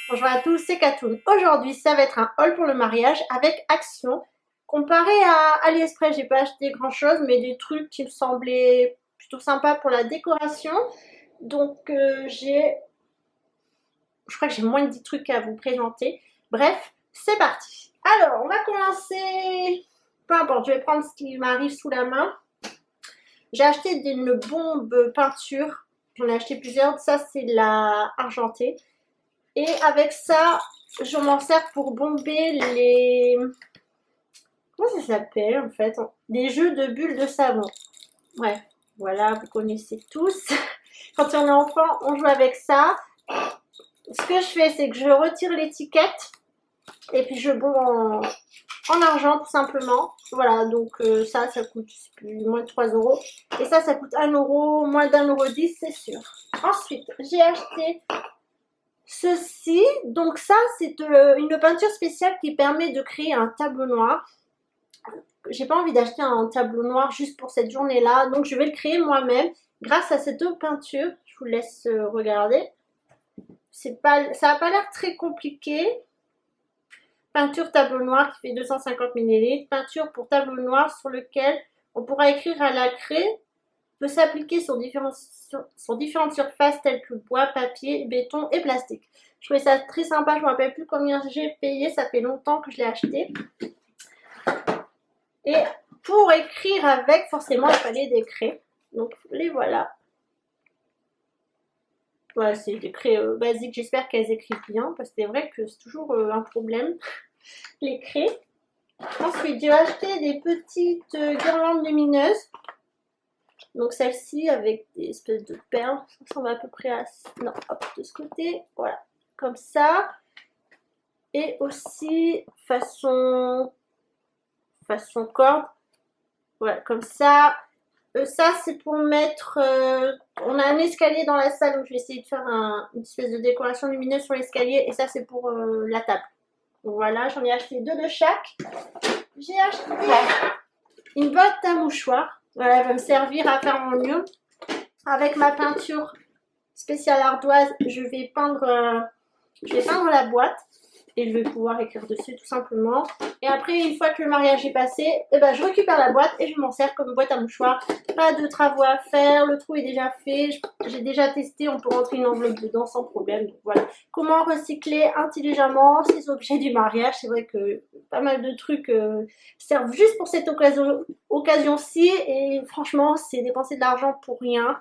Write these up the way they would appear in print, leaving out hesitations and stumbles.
Bonjour à tous, c'est Katoun. Aujourd'hui, ça va être un haul pour le mariage avec Action. Comparé à AliExpress, j'ai pas acheté grand chose, mais des trucs qui me semblaient plutôt sympas pour la décoration. Donc, je crois que j'ai moins de 10 trucs à vous présenter. Bref, c'est parti. Alors, on va commencer. Peu importe, je vais prendre ce qui m'arrive sous la main. J'ai acheté une bombe peinture. J'en ai acheté plusieurs. Ça, c'est la argentée. Et avec ça, je m'en sers pour bomber les... Comment ça s'appelle en fait? Des jeux de bulles de savon. Bref, voilà, vous connaissez tous. Quand on est enfant, on joue avec ça. Ce que je fais, c'est que je retire l'étiquette et puis je bombe en argent tout simplement. Voilà, donc ça coûte plus, moins de 3 euros. Et ça coûte 1 euro, moins d'1,10 €, c'est sûr. Ensuite, j'ai acheté ceci, donc ça c'est une peinture spéciale qui permet de créer un tableau noir. J'ai pas envie d'acheter un tableau noir juste pour cette journée-là, donc je vais le créer moi-même grâce à cette peinture. Je vous laisse regarder. Ça n'a pas l'air très compliqué. Peinture tableau noir qui fait 250 ml. Peinture pour tableau noir sur lequel on pourra écrire à la craie. Peut s'appliquer sur différentes surfaces telles que bois, papier, béton et plastique. Je trouvais ça très sympa, je ne me rappelle plus combien j'ai payé, ça fait longtemps que je l'ai acheté. Et pour écrire avec, forcément, il fallait des craies. Donc les voilà. Voilà, c'est des craies basiques, j'espère qu'elles écrivent bien, parce que c'est vrai que c'est toujours un problème, les craies. Ensuite, j'ai acheté des petites guirlandes lumineuses. Donc celle-ci avec des espèces de perles, ça ressemble à peu près à... Non, hop, de ce côté, voilà, comme ça. Et aussi façon corde, voilà, comme ça. Ça c'est pour mettre... on a un escalier dans la salle, donc je vais essayer de faire une espèce de décoration lumineuse sur l'escalier. Et ça c'est pour la table. Donc voilà, j'en ai acheté 2 de chaque. J'ai acheté une botte à mouchoirs. Voilà, elle va me servir à faire mon mur. Avec ma peinture spéciale ardoise, je vais peindre la boîte et je vais pouvoir écrire dessus tout simplement. Et après, une fois que le mariage est passé, je récupère la boîte et je m'en sers comme boîte à mouchoirs. Pas de travaux à faire, le trou est déjà fait. J'ai déjà testé, on peut rentrer une enveloppe dedans sans problème. Donc voilà. Comment recycler intelligemment ces objets du mariage? C'est vrai que pas mal de trucs servent juste pour cette occasion-ci et franchement, c'est dépenser de l'argent pour rien.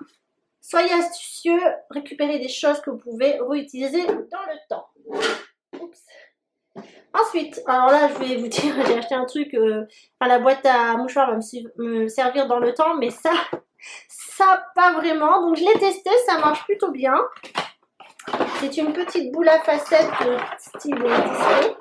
Soyez astucieux, récupérez des choses que vous pouvez réutiliser dans le temps. Oups. Ensuite, alors là, je vais vous dire, j'ai acheté un truc, la boîte à mouchoirs va me servir dans le temps, mais ça pas vraiment. Donc je l'ai testé, ça marche plutôt bien. C'est une petite boule à facettes style Disney.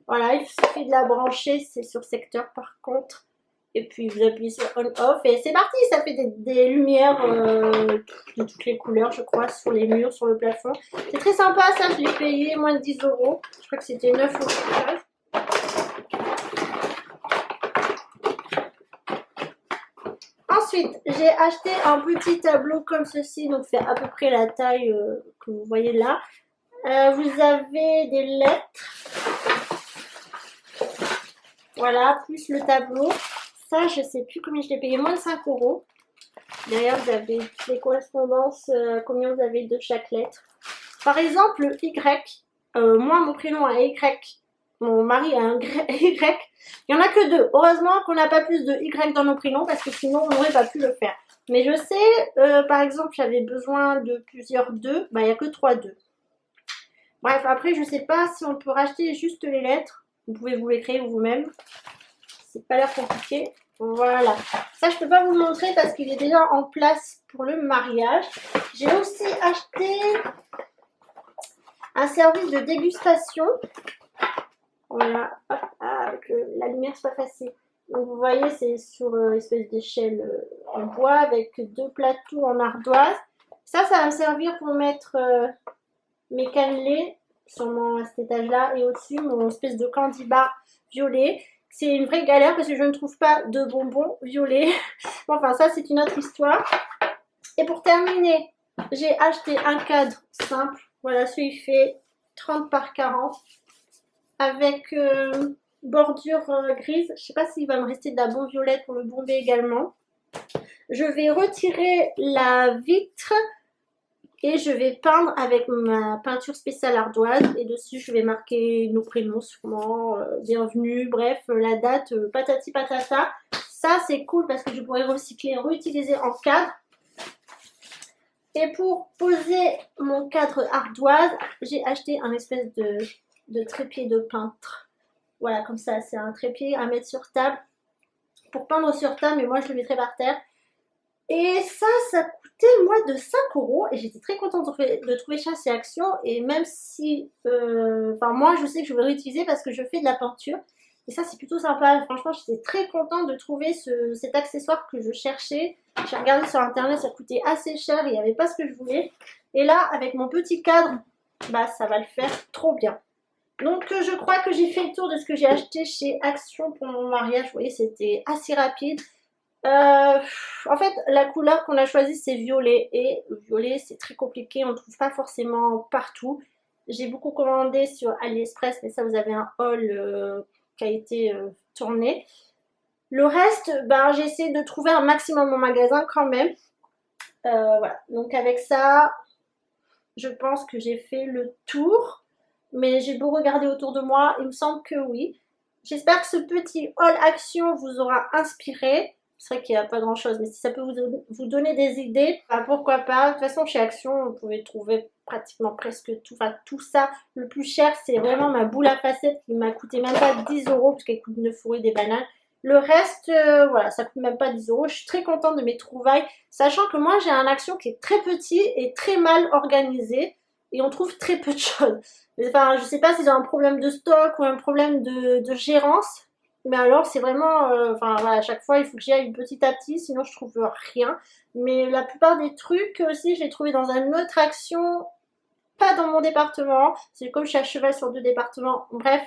Voilà, il suffit de la brancher, c'est sur secteur par contre. Et puis vous appuyez sur on-off et c'est parti, ça fait des lumières de toutes les couleurs je crois sur les murs, sur le plafond. C'est très sympa ça, je l'ai payé moins de 10 €. Je crois que c'était 9 €. Ensuite, j'ai acheté un petit tableau comme ceci, donc c'est à peu près la taille que vous voyez là. Vous avez des lettres. Voilà, plus le tableau. Ça, je sais plus combien je l'ai payé, moins de 5 €. Derrière, vous avez les correspondances, combien vous avez de chaque lettre. Par exemple, le Y, moi, mon prénom a Y, mon mari a un Y. Il n'y en a que 2. Heureusement qu'on n'a pas plus de Y dans nos prénoms parce que sinon, on n'aurait pas pu le faire. Mais je sais, par exemple, j'avais besoin de plusieurs 2. Il n'y a que 3 2. Bref, après, je ne sais pas si on peut racheter juste les lettres. Vous pouvez vous les créer vous-même. C'est pas l'air compliqué. Voilà. Ça, je peux pas vous le montrer parce qu'il est déjà en place pour le mariage. J'ai aussi acheté un service de dégustation. Voilà. Hop, avec la lumière soit facile. Donc, vous voyez, c'est sur une espèce d'échelle en bois avec 2 plateaux en ardoise. Ça va me servir pour mettre mes cannelés, sûrement à cet étage-là. Et au-dessus, mon espèce de candy bar violet. C'est une vraie galère parce que je ne trouve pas de bonbons violets. Enfin, ça, c'est une autre histoire. Et pour terminer, j'ai acheté un cadre simple. Voilà, celui fait 30 par 40 avec bordure grise. Je sais pas s'il va me rester de la bombe violette pour le bomber également. Je vais retirer la vitre et je vais peindre avec ma peinture spéciale ardoise. Et dessus, je vais marquer nos prénoms, sûrement, bienvenue, bref, la date, patati patata. Ça, c'est cool parce que je pourrais recycler, réutiliser en cadre. Et pour poser mon cadre ardoise, j'ai acheté un espèce de trépied de peintre. Voilà, comme ça, c'est un trépied à mettre sur table. Pour peindre sur table, mais moi, je le mettrai par terre. Et ça coûtait moi de 5 € et j'étais très contente de trouver ça chez Action. Et même si, moi je sais que je vais réutiliser parce que je fais de la peinture. Et ça c'est plutôt sympa, franchement j'étais très contente de trouver cet accessoire que je cherchais. J'ai regardé sur internet, ça coûtait assez cher, il n'y avait pas ce que je voulais. Et là avec mon petit cadre, bah ça va le faire trop bien. Donc je crois que j'ai fait le tour de ce que j'ai acheté chez Action pour mon mariage. Vous voyez, c'était assez rapide. En fait, la couleur qu'on a choisie, c'est violet. Et violet, c'est très compliqué, on ne trouve pas forcément partout. J'ai beaucoup commandé sur AliExpress, mais ça, vous avez un haul qui a été tourné. Le reste, ben, j'ai essayé de trouver un maximum en magasin quand même. Voilà, donc avec ça, je pense que j'ai fait le tour. Mais j'ai beau regarder autour de moi, il me semble que oui. J'espère que ce petit haul Action vous aura inspiré. C'est vrai qu'il n'y a pas grand chose, mais si ça peut vous donner des idées, bah pourquoi pas. De toute façon, chez Action, vous pouvez trouver pratiquement presque tout, enfin tout ça. Le plus cher, c'est vraiment ma boule à facettes qui m'a coûté même pas 10 € parce qu'elle coûte 9 € et des bananes. Le reste, voilà, ça coûte même pas 10 €. Je suis très contente de mes trouvailles, sachant que moi, j'ai un Action qui est très petit et très mal organisé et on trouve très peu de choses. Enfin, je sais pas si j'ai un problème de stock ou un problème de gérance. Mais alors, c'est vraiment, enfin voilà, à chaque fois, il faut que j'y aille petit à petit, sinon je trouve rien. Mais la plupart des trucs aussi, je les trouvés dans une autre Action, pas dans mon département. C'est comme je suis à cheval sur 2 départements. Bref,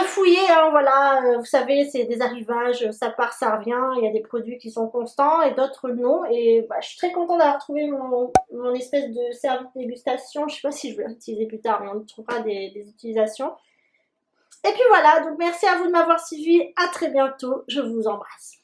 fouiller, hein, voilà, vous savez, c'est des arrivages, ça part, ça revient. Il y a des produits qui sont constants et d'autres non. Et bah, je suis très contente d'avoir trouvé mon espèce de service de dégustation. Je sais pas si je vais l'utiliser plus tard, mais on trouvera des utilisations. Et puis voilà, donc merci à vous de m'avoir suivi. À très bientôt. Je vous embrasse.